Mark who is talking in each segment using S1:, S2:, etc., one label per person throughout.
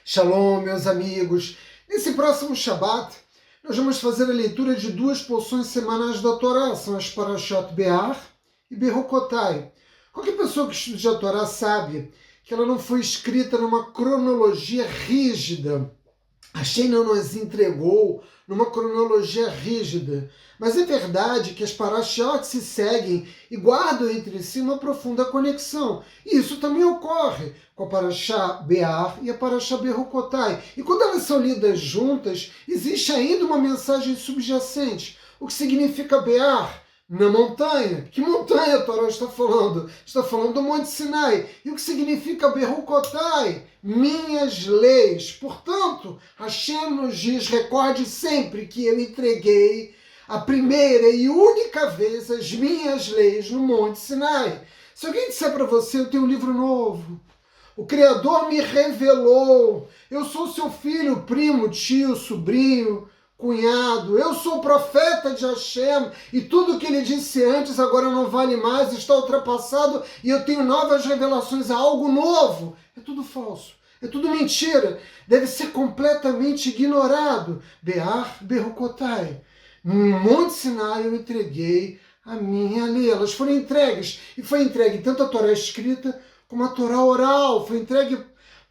S1: Shalom, meus amigos. Nesse próximo Shabat, nós vamos fazer a leitura de duas porções semanais da Torá, são as Parashat Be'ar e Berocotai. Qualquer pessoa que estude a Torá sabe que ela não foi escrita numa cronologia rígida. Hashem não nos entregou numa cronologia rígida. Mas é verdade que as parashiot se seguem e guardam entre si uma profunda conexão. E isso também ocorre com a Parashá Be'ar e a Parashá Berocotai. E quando elas são lidas juntas, existe ainda uma mensagem subjacente. O que significa Be'ar? Na montanha. Que montanha a Torá está falando? Está falando do Monte Sinai. E o que significa Berocotai? Minhas leis. Portanto, Hashem nos diz, recorde sempre que eu entreguei a primeira e única vez as minhas leis no Monte Sinai. Se alguém disser para você, eu tenho um livro novo, o Criador me revelou, eu sou seu filho, primo, tio, sobrinho, cunhado, eu sou o profeta de Hashem e tudo que ele disse antes agora não vale mais, está ultrapassado e eu tenho novas revelações, há algo novo. É tudo falso, é tudo mentira, deve ser completamente ignorado. Be'ar, Berocotai. No Monte Sinai eu entreguei a minha lei. Elas foram entregues. E foi entregue tanto a Torá escrita como a Torá oral. Foi entregue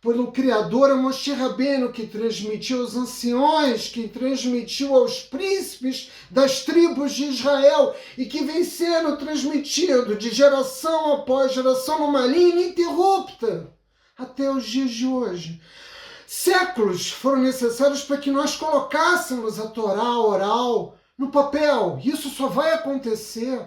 S1: pelo Criador a Moshe Rabbeinu, que transmitiu aos anciões, que transmitiu aos príncipes das tribos de Israel e que vem sendo transmitido de geração após geração numa linha ininterrupta até os dias de hoje. Séculos foram necessários para que nós colocássemos a Torá oral no papel. Isso só vai acontecer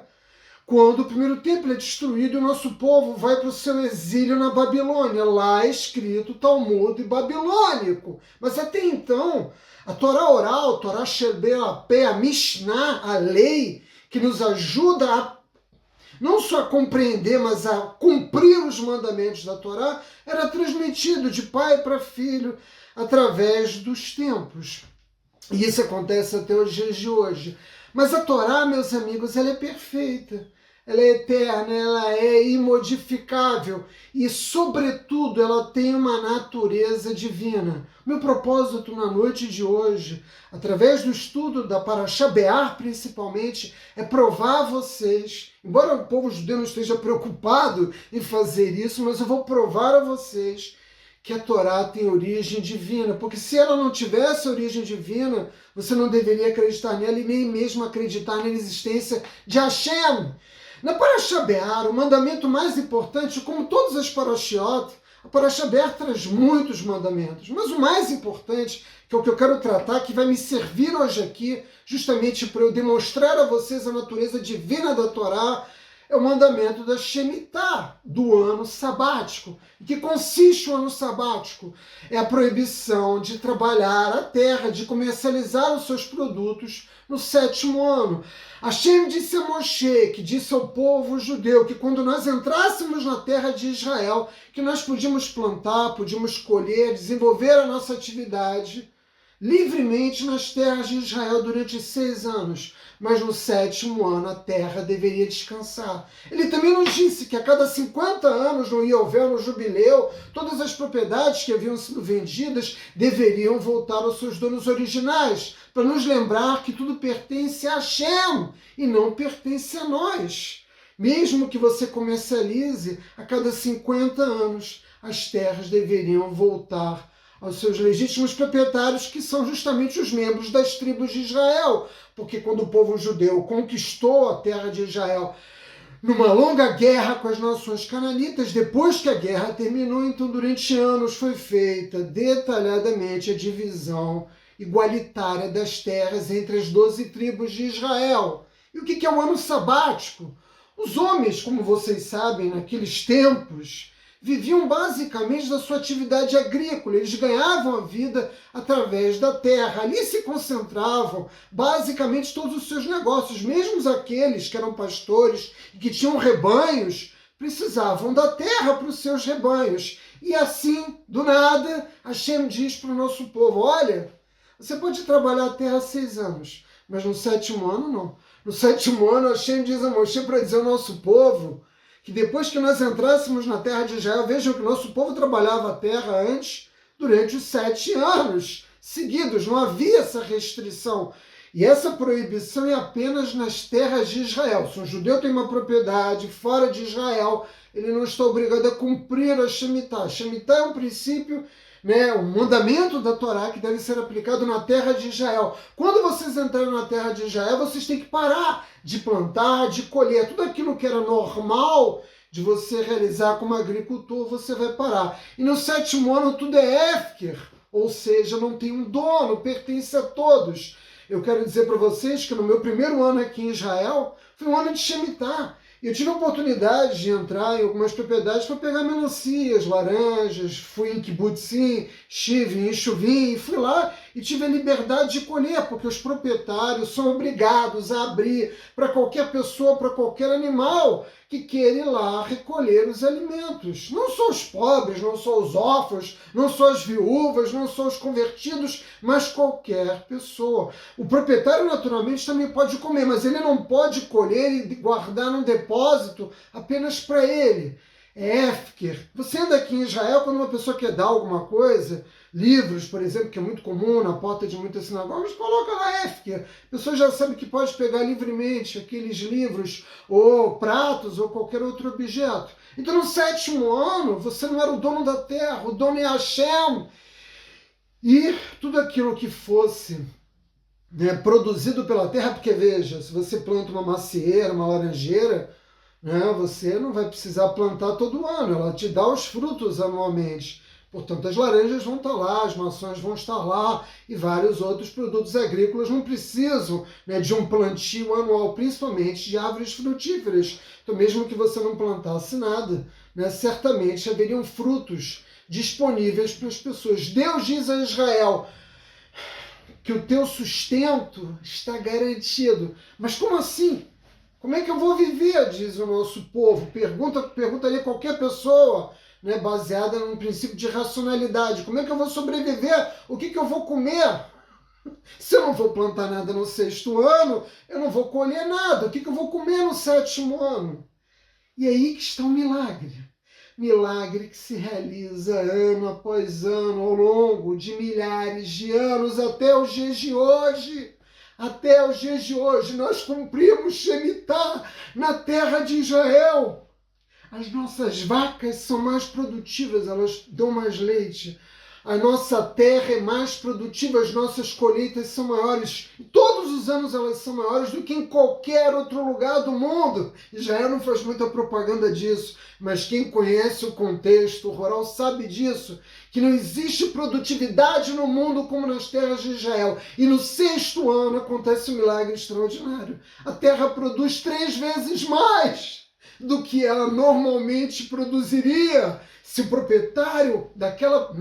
S1: quando o primeiro templo é destruído e o nosso povo vai para o seu exílio na Babilônia. Lá é escrito Talmud babilônico. Mas até então, a Torá oral, a Torá Shebel-Peh, a Mishnah, a lei, que nos ajuda a não só a compreender, mas a cumprir os mandamentos da Torá, era transmitido de pai para filho através dos tempos. E isso acontece até os dias de hoje. Mas a Torá, meus amigos, ela é perfeita, ela é eterna, ela é imodificável e, sobretudo, ela tem uma natureza divina. Meu propósito na noite de hoje, através do estudo da Parashá Be'ar principalmente, é provar a vocês, embora o povo judeu não esteja preocupado em fazer isso, mas eu vou provar a vocês que a Torá tem origem divina, porque se ela não tivesse origem divina, você não deveria acreditar nela e nem mesmo acreditar na existência de Hashem. Na Parashá Be'ar, o mandamento mais importante, como todas as parashiot, a Parashá Be'ar traz muitos mandamentos, mas o mais importante, que é o que eu quero tratar, que vai me servir hoje aqui, justamente para eu demonstrar a vocês a natureza divina da Torá, é o mandamento da Shemitah, do ano sabático. Em que consiste o ano sabático? É a proibição de trabalhar a terra, de comercializar os seus produtos no 7º ano. Hashem disse a Moshe, que disse ao povo judeu, que quando nós entrássemos na terra de Israel, que nós podíamos plantar, podíamos colher, desenvolver a nossa atividade livremente nas terras de Israel durante 6 anos, mas no 7º ano a terra deveria descansar. Ele também nos disse que a cada 50 anos, no Yovel, no Jubileu, todas as propriedades que haviam sido vendidas deveriam voltar aos seus donos originais, para nos lembrar que tudo pertence a Hashem e não pertence a nós. Mesmo que você comercialize, a cada 50 anos as terras deveriam voltar aos seus legítimos proprietários, que são justamente os membros das tribos de Israel. Porque quando o povo judeu conquistou a terra de Israel numa longa guerra com as nações cananitas, depois que a guerra terminou, então durante anos foi feita detalhadamente a divisão igualitária das terras entre as 12 tribos de Israel. E o que é o ano sabático? Os homens, como vocês sabem, naqueles tempos, viviam basicamente da sua atividade agrícola, eles ganhavam a vida através da terra, ali se concentravam basicamente todos os seus negócios, mesmo aqueles que eram pastores e que tinham rebanhos, precisavam da terra para os seus rebanhos. E assim, do nada, Hashem diz para o nosso povo, olha, você pode trabalhar a terra 6 anos, mas no 7º ano não. No 7º ano, Hashem diz a Moshe para dizer ao nosso povo que depois que nós entrássemos na terra de Israel, vejam que o nosso povo trabalhava a terra antes durante os 7 anos seguidos. Não havia essa restrição. E essa proibição é apenas nas terras de Israel. Se um judeu tem uma propriedade fora de Israel, ele não está obrigado a cumprir a Shemitah. A Shemitah é um princípio, um mandamento da Torá que deve ser aplicado na terra de Israel. Quando vocês entrarem na terra de Israel, vocês têm que parar de plantar, de colher. Tudo aquilo que era normal de você realizar como agricultor, você vai parar. E no 7º ano tudo é Hefker, ou seja, não tem um dono, pertence a todos. Eu quero dizer para vocês que no meu primeiro ano aqui em Israel, foi um ano de Shemitah. Eu tive a oportunidade de entrar em algumas propriedades para pegar melancias, laranjas, fui em kibbutzim, estive em chuvim, e fui lá e tive a liberdade de colher, porque os proprietários são obrigados a abrir para qualquer pessoa, para qualquer animal que queira ir lá recolher os alimentos. Não só os pobres, não só os órfãos, não só as viúvas, não só os convertidos, mas qualquer pessoa. O proprietário, naturalmente, também pode comer, mas ele não pode colher e guardar num depósito apenas para ele. É Hefker. Você anda aqui em Israel, quando uma pessoa quer dar alguma coisa, livros, por exemplo, que é muito comum na porta de muitas sinagogas, coloca lá Hefker. A pessoa já sabe que pode pegar livremente aqueles livros, ou pratos, ou qualquer outro objeto. Então, no 7º ano, você não era o dono da terra, o dono é Hashem. E tudo aquilo que fosse produzido pela terra, porque veja, se você planta uma macieira, uma laranjeira, você não vai precisar plantar todo ano, ela te dá os frutos anualmente. Portanto, as laranjas vão estar lá, as maçãs vão estar lá e vários outros produtos agrícolas não precisam de um plantio anual, principalmente de árvores frutíferas. Então, mesmo que você não plantasse nada, certamente haveriam frutos disponíveis para as pessoas. Deus diz a Israel que o teu sustento está garantido. Mas como assim? Como é que eu vou viver, diz o nosso povo? Perguntaria qualquer pessoa, baseada num princípio de racionalidade. Como é que eu vou sobreviver? O que eu vou comer? Se eu não vou plantar nada no 6º ano, eu não vou colher nada. O que eu vou comer no 7º ano? E aí que está o milagre. Milagre que se realiza ano após ano, ao longo de milhares de anos, até os dias de hoje. Até os dias de hoje, nós cumprimos Shemitah na terra de Israel. As nossas vacas são mais produtivas, elas dão mais leite. A nossa terra é mais produtiva, as nossas colheitas são maiores. Todos os anos elas são maiores do que em qualquer outro lugar do mundo. Israel não faz muita propaganda disso, mas quem conhece o contexto rural sabe disso, que não existe produtividade no mundo como nas terras de Israel. E no 6º ano acontece um milagre extraordinário. A terra produz 3 vezes mais do que ela normalmente produziria se o proprietário daquela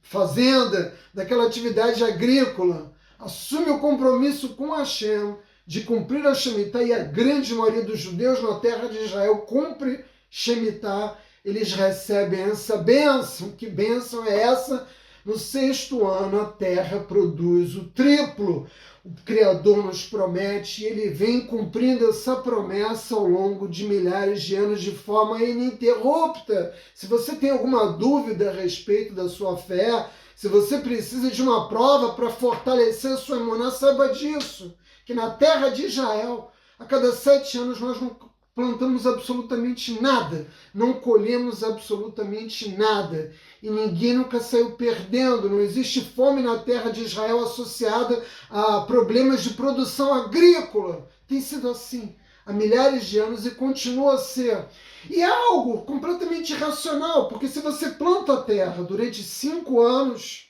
S1: fazenda, daquela atividade agrícola, assume o compromisso com Hashem de cumprir a Shemitah, e a grande maioria dos judeus na terra de Israel cumpre Shemitah, eles recebem essa bênção. Que bênção é essa? No 6º ano a terra produz o triplo. O Criador nos promete e ele vem cumprindo essa promessa ao longo de milhares de anos de forma ininterrupta. Se você tem alguma dúvida a respeito da sua fé, se você precisa de uma prova para fortalecer a sua emuná, saiba disso, que na terra de Israel, a cada 7 anos nós não plantamos absolutamente nada, não colhemos absolutamente nada. E ninguém nunca saiu perdendo, não existe fome na terra de Israel associada a problemas de produção agrícola. Tem sido assim há milhares de anos e continua a ser. E é algo completamente irracional, porque se você planta a terra durante 5 anos,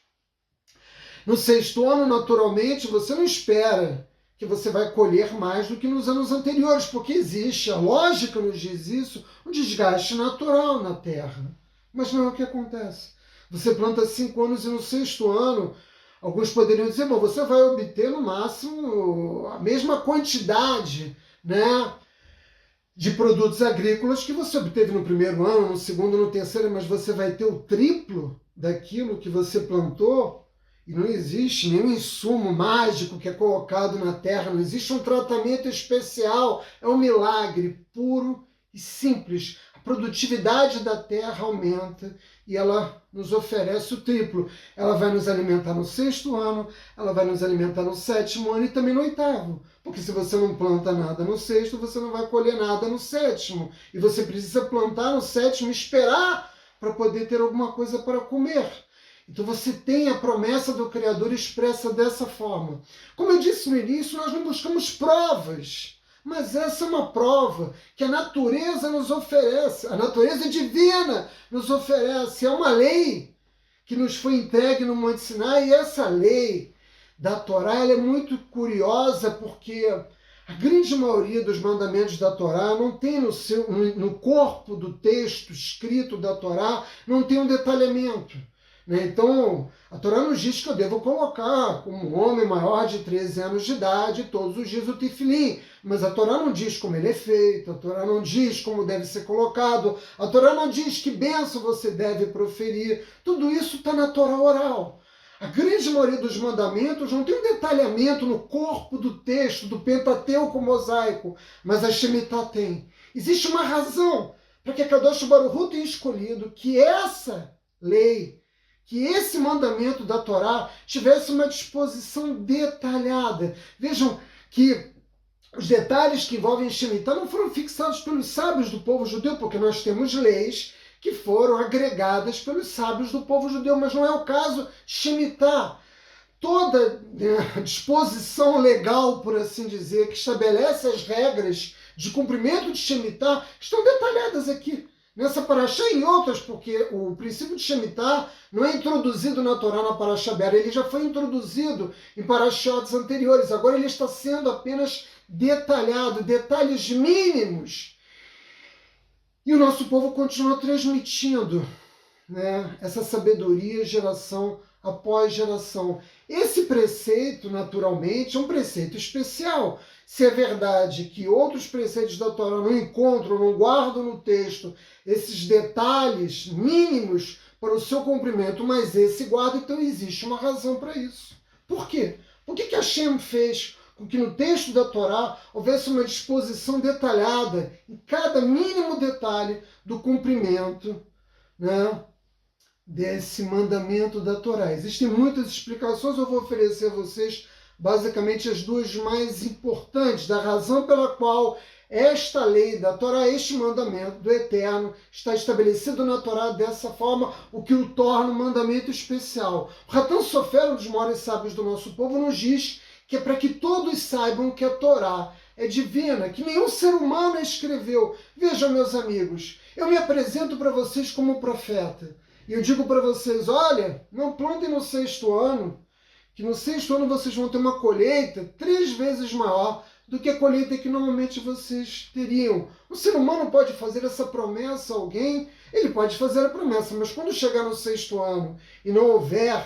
S1: no 6º ano, naturalmente, você não espera que você vai colher mais do que nos anos anteriores, porque existe, a lógica nos diz isso, um desgaste natural na terra. Mas não é o que acontece. Você planta 5 anos e no 6º ano, alguns poderiam dizer, bom, você vai obter no máximo a mesma quantidade, de produtos agrícolas que você obteve no 1º ano, no 2º, no 3º, mas você vai ter o triplo daquilo que você plantou. E não existe nenhum insumo mágico que é colocado na terra, não existe um tratamento especial, é um milagre puro e simples. A produtividade da terra aumenta e ela nos oferece o triplo. Ela vai nos alimentar no 6º ano, ela vai nos alimentar no 7º ano e também no 8º. Porque se você não planta nada no 6º, você não vai colher nada no 7º. E você precisa plantar no 7º e esperar para poder ter alguma coisa para comer. Então você tem a promessa do Criador expressa dessa forma. Como eu disse no início, nós não buscamos provas, mas essa é uma prova que a natureza nos oferece, a natureza divina nos oferece. É uma lei que nos foi entregue no Monte Sinai, e essa lei da Torá ela é muito curiosa, porque a grande maioria dos mandamentos da Torá não tem no corpo do texto escrito da Torá, não tem um detalhamento. Então, a Torá nos diz que eu devo colocar como um homem maior de 13 anos de idade todos os dias o tefilim, mas a Torá não diz como ele é feito, a Torá não diz como deve ser colocado, a Torá não diz que bênção você deve proferir. Tudo isso está na Torá oral. A grande maioria dos mandamentos não tem um detalhamento no corpo do texto, do Pentateuco mosaico, mas a Shemitah tem. Existe uma razão para que a Kadosh Baruch Hu tenha escolhido que essa lei, que esse mandamento da Torá tivesse uma disposição detalhada. Vejam que os detalhes que envolvem Shemitah não foram fixados pelos sábios do povo judeu, porque nós temos leis que foram agregadas pelos sábios do povo judeu, mas não é o caso de Shemitah. Toda disposição legal, por assim dizer, que estabelece as regras de cumprimento de Shemitah, estão detalhadas aqui nessa paraxá e em outras, porque o princípio de Shemitah não é introduzido na Torá, na paraxá Be'er, ele já foi introduzido em paraxotes anteriores, agora ele está sendo apenas detalhado, detalhes mínimos. E o nosso povo continua transmitindo, essa sabedoria geração após geração. Esse preceito, naturalmente, é um preceito especial. Se é verdade que outros preceitos da Torá não encontram, não guardam no texto esses detalhes mínimos para o seu cumprimento, mas esse guarda, então existe uma razão para isso. Por quê? Por que Hashem fez com que no texto da Torá houvesse uma disposição detalhada em cada mínimo detalhe do cumprimento, desse mandamento da Torá? Existem muitas explicações, eu vou oferecer a vocês basicamente as duas mais importantes, da razão pela qual esta lei da Torá, este mandamento do Eterno, está estabelecido na Torá dessa forma, o que o torna um mandamento especial. O Ratan Sofer, um dos maiores sábios do nosso povo, nos diz que é para que todos saibam que a Torá é divina, que nenhum ser humano a escreveu. Vejam, meus amigos, eu me apresento para vocês como profeta, e eu digo para vocês, olha, não plantem no 6º ano, que no 6º ano vocês vão ter uma colheita 3 vezes maior do que a colheita que normalmente vocês teriam. O ser humano pode fazer essa promessa a alguém, ele pode fazer a promessa, mas quando chegar no 6º ano e não houver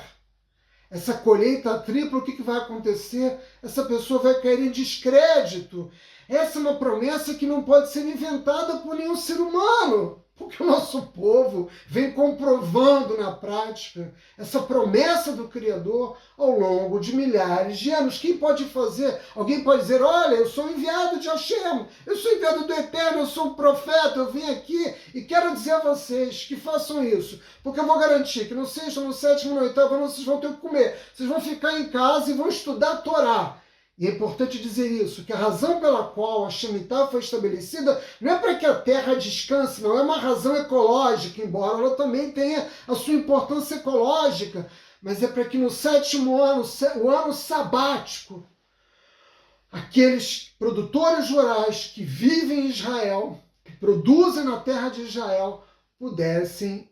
S1: essa colheita tripla, o que vai acontecer? Essa pessoa vai cair em descrédito. Essa é uma promessa que não pode ser inventada por nenhum ser humano, porque o nosso povo vem comprovando na prática essa promessa do Criador ao longo de milhares de anos. Quem pode fazer? Alguém pode dizer, olha, eu sou enviado de Hashem, eu sou enviado do Eterno, eu sou um profeta, eu vim aqui e quero dizer a vocês que façam isso, porque eu vou garantir que no 6º, no 7º, no 8º ano vocês vão ter o que comer. Vocês vão ficar em casa e vão estudar a Torá. E é importante dizer isso, que a razão pela qual a Shemitah foi estabelecida não é para que a terra descanse, não é uma razão ecológica, embora ela também tenha a sua importância ecológica, mas é para que no 7º ano, o ano sabático, aqueles produtores rurais que vivem em Israel, que produzem na terra de Israel, pudessem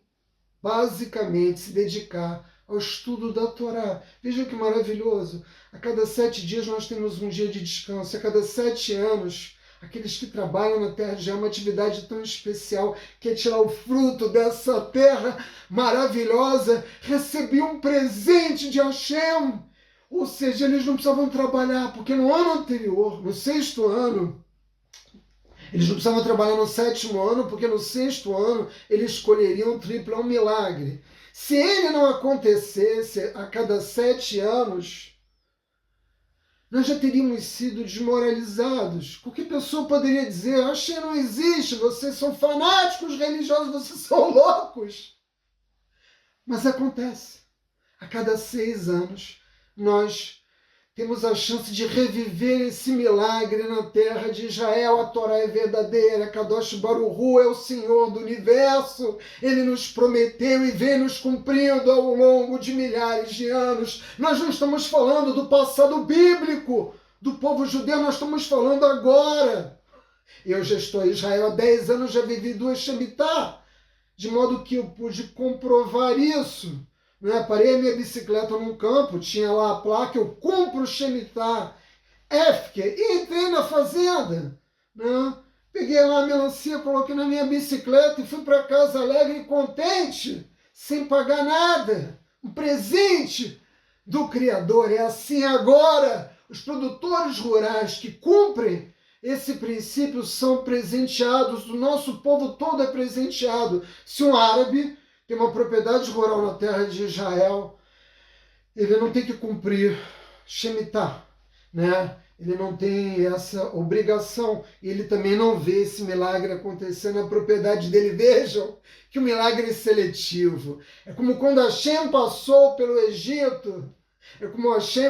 S1: basicamente se dedicar ao estudo da Torá. Vejam que maravilhoso. A cada 7 dias nós temos um dia de descanso. A cada 7 anos, aqueles que trabalham na terra já é uma atividade tão especial, que é tirar o fruto dessa terra maravilhosa, receber um presente de Hashem. Ou seja, eles não precisavam trabalhar, porque no ano anterior, no 6º ano, eles não precisavam trabalhar no 7º ano, porque no 6º ano eles colheriam o triplo. É um milagre. Se ele não acontecesse a cada 7 anos, nós já teríamos sido desmoralizados. Qualquer pessoa poderia dizer: Hashem não existe, vocês são fanáticos religiosos, vocês são loucos. Mas acontece. A cada 6 anos, nós temos a chance de reviver esse milagre na terra de Israel. A Torá é verdadeira, Kadosh Baruch Hu é o Senhor do universo. Ele nos prometeu e vem nos cumprindo ao longo de milhares de anos. Nós não estamos falando do passado bíblico, do povo judeu, nós estamos falando agora. Eu já estou em Israel há 10 anos, já vivi 2 Shemitah, de modo que eu pude comprovar isso. Parei a minha bicicleta num campo, tinha lá a placa, eu cumpro o Shemitah, Efke, e entrei na fazenda. Peguei lá a melancia, coloquei na minha bicicleta e fui para casa alegre e contente, sem pagar nada. Um presente do Criador. É assim agora. Os produtores rurais que cumprem esse princípio são presenteados, o nosso povo todo é presenteado. Se um árabe tem uma propriedade rural na terra de Israel, ele não tem que cumprir Shemitah, Ele não tem essa obrigação. E ele também não vê esse milagre acontecer na propriedade dele. Vejam que o milagre é seletivo. É como quando Hashem passou pelo Egito. É como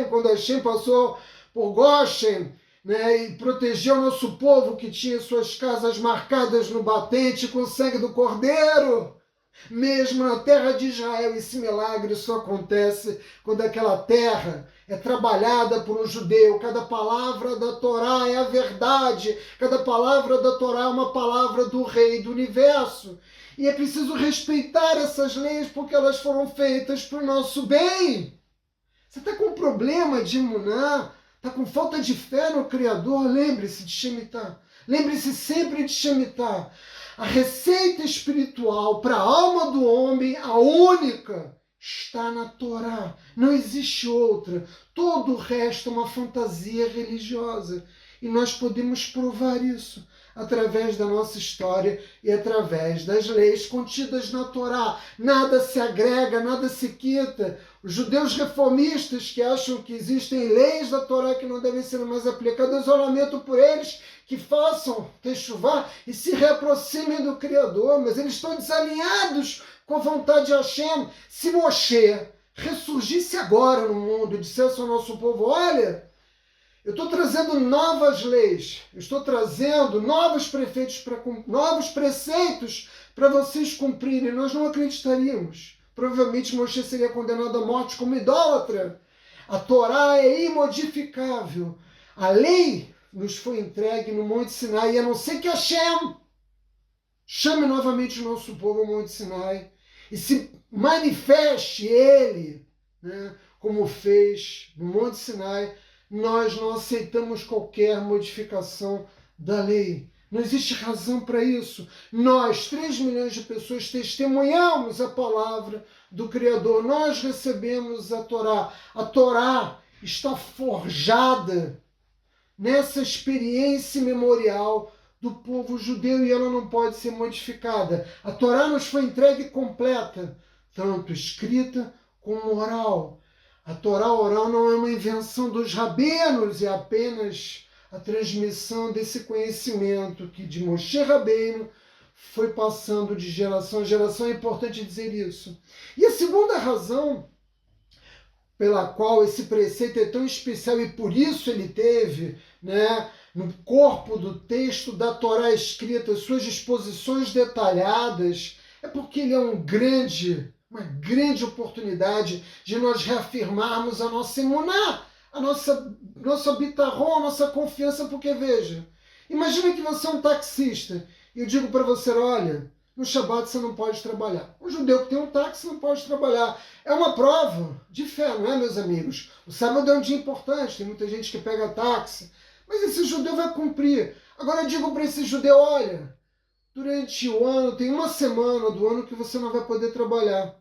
S1: quando Hashem passou por Goshen, e protegeu o nosso povo que tinha suas casas marcadas no batente com o sangue do Cordeiro. Mesmo na terra de Israel, esse milagre só acontece quando aquela terra é trabalhada por um judeu. Cada palavra da Torá é a verdade. Cada palavra da Torá é uma palavra do Rei do Universo. E é preciso respeitar essas leis porque elas foram feitas para o nosso bem. Você está com problema de imuná? Está com falta de fé no Criador? Lembre-se de Shemitah. Lembre-se sempre de Shemitah. A receita espiritual para a alma do homem, a única, está na Torá. Não existe outra. Todo o resto é uma fantasia religiosa. E nós podemos provar isso através da nossa história e através das leis contidas na Torá. Nada se agrega, nada se quita. Os judeus reformistas que acham que existem leis da Torá que não devem ser mais aplicadas, eu lamento por eles, que façam techuvá e se reaproximem do Criador, mas eles estão desalinhados com a vontade de Hashem. Se Moshe ressurgisse agora no mundo e dissesse ao nosso povo: olha, eu estou trazendo novas leis, eu estou trazendo novos preceitos para vocês cumprirem, nós não acreditaríamos. Provavelmente Moshe seria condenado à morte como idólatra. A Torá é imodificável. A lei nos foi entregue no Monte Sinai, e a não ser que Hashem chame novamente o nosso povo ao Monte Sinai e se manifeste ele, como fez no Monte Sinai, nós não aceitamos qualquer modificação da lei. Não existe razão para isso. Nós, 3 milhões de pessoas, testemunhamos a palavra do Criador. Nós recebemos a Torá. A Torá está forjada nessa experiência memorial do povo judeu e ela não pode ser modificada. A Torá nos foi entregue completa, tanto escrita como oral. A Torá oral não é uma invenção dos rabinos, é apenas a transmissão desse conhecimento que de Moshe Rabbeinu foi passando de geração em geração. É importante dizer isso. E a segunda razão pela qual esse preceito é tão especial e por isso ele teve, no corpo do texto da Torá escrita, suas disposições detalhadas, é porque ele é uma grande oportunidade de nós reafirmarmos a nossa emuná, a nossa bitarrom, a nossa confiança, porque veja, imagina que você é um taxista e eu digo para você: olha, no Shabat você não pode trabalhar. Um judeu que tem um táxi não pode trabalhar. É uma prova de fé, não é, meus amigos? O sábado é um dia importante, tem muita gente que pega táxi, mas esse judeu vai cumprir. Agora eu digo para esse judeu: olha, durante o ano, tem uma semana do ano que você não vai poder trabalhar.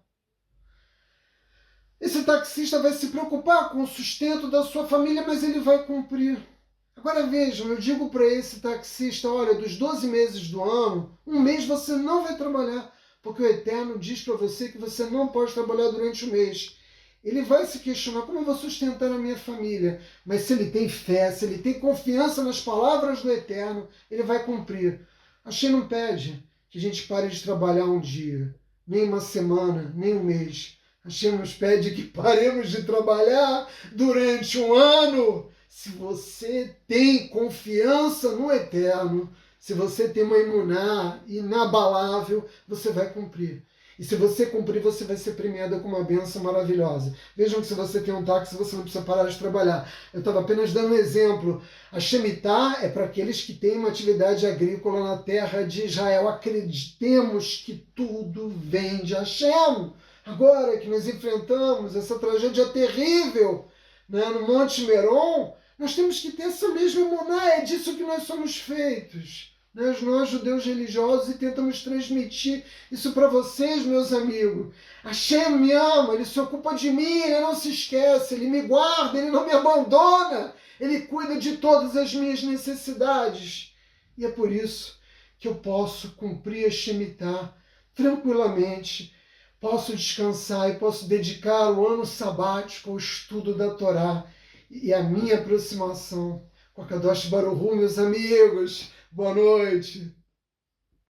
S1: Esse taxista vai se preocupar com o sustento da sua família, mas ele vai cumprir. Agora vejam, eu digo para esse taxista: olha, dos 12 meses do ano, um mês você não vai trabalhar, porque o Eterno diz para você que você não pode trabalhar durante o mês. ele vai se questionar como eu vou sustentar a minha família. Mas se ele tem fé, se ele tem confiança nas palavras do Eterno, ele vai cumprir. Hashem não pede que a gente pare de trabalhar um dia, nem uma semana, nem um mês. Hashem nos pede que paremos de trabalhar durante um ano. Se você tem confiança no Eterno, se você tem uma emuná inabalável, você vai cumprir. E se você cumprir, você vai ser premiada com uma bênção maravilhosa. Vejam que se você tem um táxi, você não precisa parar de trabalhar. Eu estava apenas dando um exemplo. A Shemitah é para aqueles que têm uma atividade agrícola na terra de Israel. Acreditemos que tudo vem de Hashem. Agora que nós enfrentamos essa tragédia terrível, né, no Monte Meron, nós temos que ter essa mesma emuná. É disso que nós somos feitos. Nós, judeus religiosos, e tentamos transmitir isso para vocês, meus amigos. Hashem me ama, ele se ocupa de mim, ele não se esquece, ele me guarda, ele não me abandona, ele cuida de todas as minhas necessidades. E é por isso que eu posso cumprir a Shemitah tranquilamente, posso descansar e posso dedicar o ano sabático ao estudo da Torá e a minha aproximação com a Kadosh Baruch Hu, meus amigos. Boa noite.